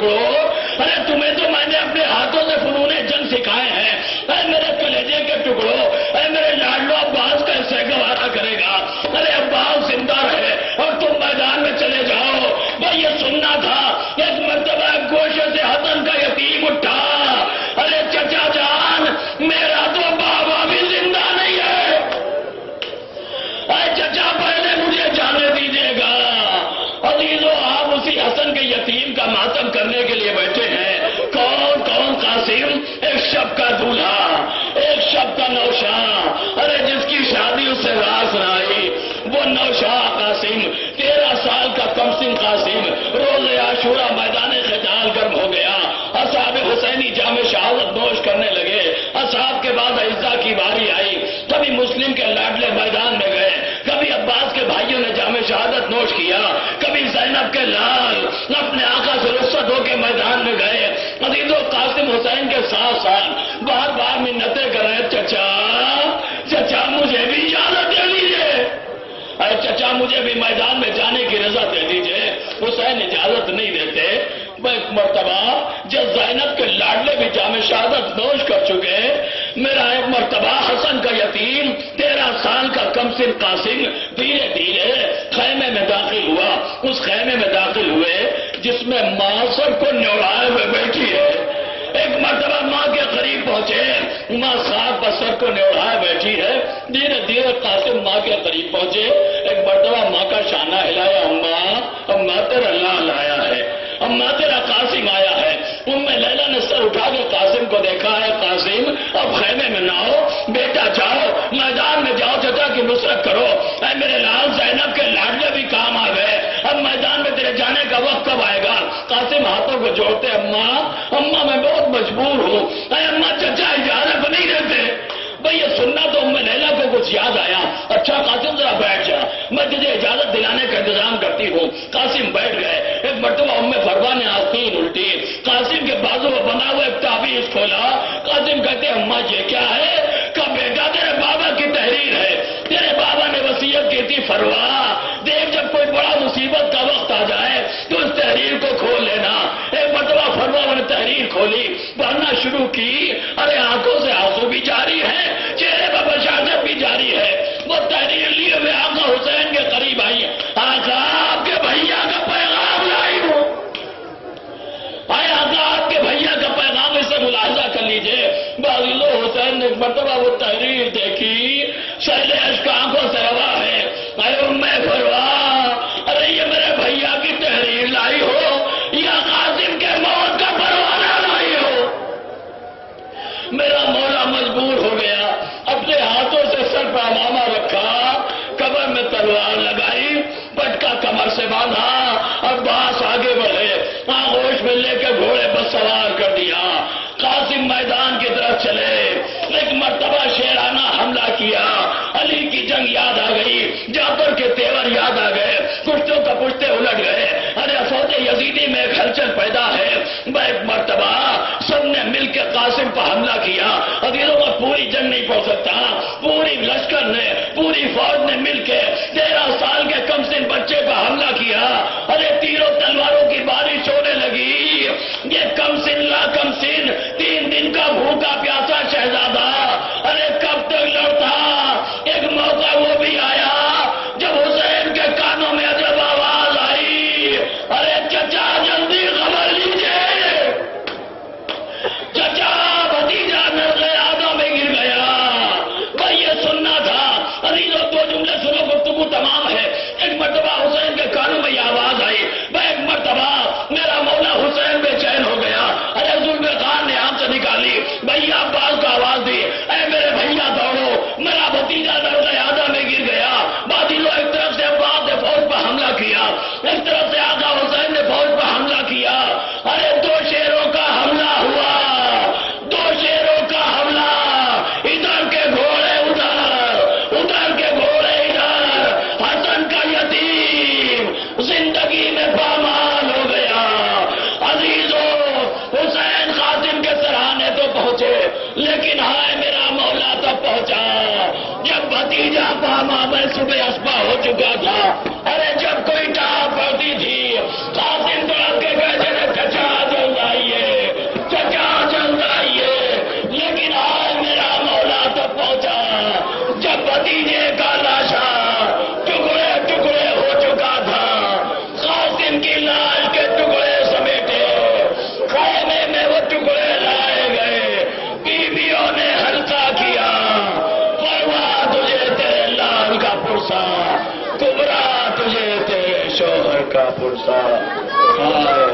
टुकड़ों, अरे तुम्हें तो मैंने अपने हाथों से फनून जंग सिखाए हैं। अरे मेरे कलेजे के टुकड़ों, अरे मेरे लाडलो अब्बास कैसे गवारा करेगा? अरे अब्बास जिंदा रहे और तुम मैदान में चले जाओ। भाई ये सुनना था, एक मर्तबा गोशे से हसन का यतीम उठा। अरे चचा जान, मेरा तो बाबा भी जिंदा नहीं है। अरे चचा पहले मुझे जाने दीजिएगा। अजीजों, आप उसी हसन के यतीम का मातम करने के लिए बैठे हैं। कौन कौन? कासिम, एक शब का दूल्हा, एक शब का नौशाह, अरे जिसकी शादी उससे रास न आई, वो नौशाह कासिम, 13 साल का कमसिन कासिम, रोज़े आशूरा मैदान क़िताल गर्म हो गया। असहाब हुसैनी जामे शहादत नोश करने लगे। असहाब के बाद इज्जा की बारी आई। कभी मुस्लिम के लाडले मैदान में गए, कभी अब्बास के भाइयों ने जामे शहादत नोश किया, कभी ज़ैनब के लाल अपने आका से रुखसत होकर मैदान में गए। अजीजों, कासिम हुसैन के 7 साल बार बार मिन्नतें कर रहे, चचा चचा मुझे भी इजाजत दे दीजिए, अरे चचा मुझे भी मैदान में जाने की रजा दे दीजिए। हुसैन इजाजत नहीं देते। एक मर्तबा जब ज़ैनब के लाडले भी जामे शहादत नोश कर चुके, मेरा एक मर्तबा हसन का यतीम 13 साल का कमसिन कासिम धीरे धीरे खैमे में दाखिल हुआ। उस खैमे में दाखिल हुए जिसमें माँ सबको न्योड़ाए हुए बैठी है। एक मर्तबा माँ के करीब पहुंचे, माँ साफ बसर को न्योड़ाए बैठी है। धीरे धीरे कासिम माँ के करीब पहुंचे। एक मर्तबा माँ का शाना हिलाया, अम्मा तेरा लाल आया है, अम्मा तेरा कासिम आया है। उम्मे लैला ने सर उठा के कासिम को देखा है। कासिम, अब खैमे में ना हो, बेटा जाओ मैदान में जाओ, चचा की नुसरत करो। ऐ मेरे लाल, ज़ैनब के लाडले भी काम आ गए, अब मैदान में तेरे जाने का वक्त कब आएगा? कासिम हाथों को जोड़ते, अम्मा मैं बहुत मजबूर हूँ। अम्मा चचा इजाजत नहीं देते। भाई ये सुनना तो उम्मे लैला को कुछ याद आया। अच्छा कासिम जरा बैठ जा, मैं तुझे इजाजत दिलाने का इंतजाम करती हूँ। कासिम बैठ गए। एक मर्तबा उम्मे फरवा ने आस्तीन उल्टी, कासिम के बाजू में बना हुआ एक ताबीज खोला। कासिम कहते, अम्मा ये क्या है? कहा बेटा तेरे बाबा की तहरीर है, तेरे बाबा ने वसीयत की थी, फरवा देख जब कोई बड़ा मुसीबत का वक्त आ जाए तो उस तहरीर को खोल लेना। एक मर्तबा फरवा ने तहरीर खोली, पढ़ना शुरू की। अरे आंखों से आंसू भी जारी है, चेहरे पर बशारत भी जारी है। वो तहरीर लिए हुए आका हुसैन के करीब आई। आका आपके भैया का पैगाम लाई हूं। आए आका आपके भैया का पैगाम, इसे मुलाहिजा कर लीजिए। बाजिलो हुसैन ने एक मर्तबा वो तहरीर देखी, शैले अश्क आंखों से हवा है। अरे उम्मे फरवा, अरे ये मेरे भैया की तहरीर लाई हो या कासिम के मौत का परवाना लाई हो? मेरा मौला मजबूर हो गया, अपने हाथों से सर पर अमामा रखा, कमर में तलवार लगाई, पटका कमर से बांधा। अब्बास आगे बढ़े, आगोश में लेकर घोड़े पर सवार कर दिया। कासिम मैदान की तरफ चले। एक मर्तबा शेराना हमला किया। अली की जंग याद आ गई, जाफर के तेवर याद आ गए, कुश्तों का पुश्ते उलट गए। अरे फौज यजीदी में एक हलचल पैदा है। एक मर्तबा सबने मिलकर कासिम पर हमला किया। अजीजों में पूरी जंग नहीं पहुंच सकता, पूरी लश्कर ने, पूरी फौज ने मिलकर 13 साल के कमसिन बच्चे पर हमला किया। अरे तीरों तलवारों की बारिश होने लगी। ये कमसिन ला कमसिन 3 दिन का भूखा प्यासा शहजादा, अरे कब तक लड़ता? एक मौका वो भी आया जब हुसैन के कानों में अजब आवाज आई, अरे चचा जल्दी खबर लीजिए, चचा भतीजा नजर आदों में गिर गया। भाई ये सुनना था। अजीजों 2 जुमले सुनो, गुफ्तगू तमाम है। एक मर्तबा हुसैन के कानों में ये आवाज आई। भाई एक मर्तबा मेरा मौला हुसैन बेचैन हो गया। अरे जुल्फे खान ने आंख से निकाली, भैया अब्बास को आवाज दी, ऐ मेरे भैया दौड़ो, मेरा भतीजा दर्द आदा में गिर गया। बादलों एक तरफ से अब्बास ने फौज पर हमला किया, एक तरफ से आका हुसैन ने फौज पर हमला किया। अरे 2 शेरों का हमला हुआ, 2 शेरों का हमला। इधर के घोड़े उधर, उधर के घोड़े इधर। हसन का यतीम जिंदगी में पामाल हो गया। अजीजों, हुसैन कासिम के सराहने तो पहुंचे, लेकिन हाय मेरा मौला तब पहुंचा जब भतीजा पामा में सुबह अस्बा हो चुका था। अरे जब कोई टाप पड़ती थी, कासिम दौड़ के गए, चचा موسیٰ